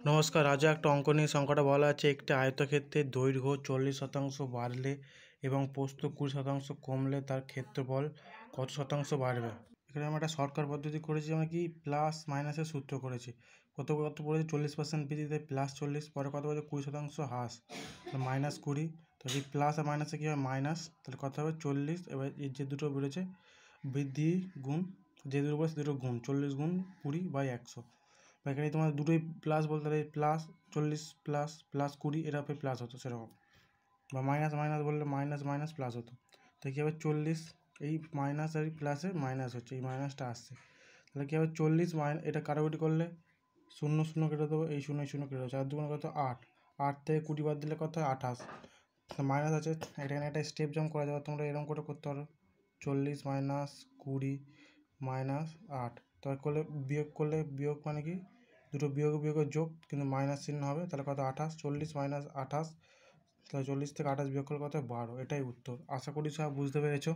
নমস্কার। আজও একটা অঙ্ক নিয়ে সংখ্যাটা বলা আছে একটি আয়তক্ষেত্রের দৈর্ঘ্য 40% বাড়লে এবং প্রস্থ 20% কমলে তার ক্ষেত্রফল কত শতাংশ বাড়বে। এখানে আমরা একটা শর্টকাট পদ্ধতি করেছি, আমরা কি প্লাস মাইনাসের সূত্র করেছি। কত পড়েছে 40% বৃদ্ধিতে প্লাস 40, পরে কত বলছে 20% হ্রাস, মাইনাস 20। তো এই প্লাস আর মাইনাসে কী হবে মাইনাস, তাহলে কত হবে 40। এবার এই যে দুটো বেরোচ্ছে বৃদ্ধি গুণ, যে দুটো বলেছে দুটো গুণ 40 গুণ 20/100। এখানে তোমার দুটোই প্লাস বলতে পারে, প্লাস 40 প্লাস প্লাস 20 এটা হবে প্লাস হতো সেরকম, বা মাইনাস মাইনাস বললে মাইনাস মাইনাস প্লাস হতো। তো কী হবে 40, এই মাইনাস আর প্লাসে মাইনাস হচ্ছে, এই মাইনাসটা আসছে, তাহলে কী হবে 40 এটা কাটাকুটি করলে 0 0 কেটে দেবো, এই 0 0 কেটে দেবো, 4 2 কত 8, 8 থেকে 20 বাদ দিলে কত হয় 28, মাইনাস আছে। এখানে একটা স্টেপ জাম্প করা যাবে, তোমরা এরকম করে করতে পারো 40 মাইনাস 20 মাইনাস 8, তবে করলে বিয়োগ মানে কি দুটো বিয়োগের যোগ, কিন্তু মাইনাস চিহ্ন হবে, তাহলে কত 28, 40 মাইনাস 28, তাহলে 40 থেকে 28 বিয়োগ করলে কত 12। এটাই উত্তর। আশা করি সব বুঝতে পেরেছো।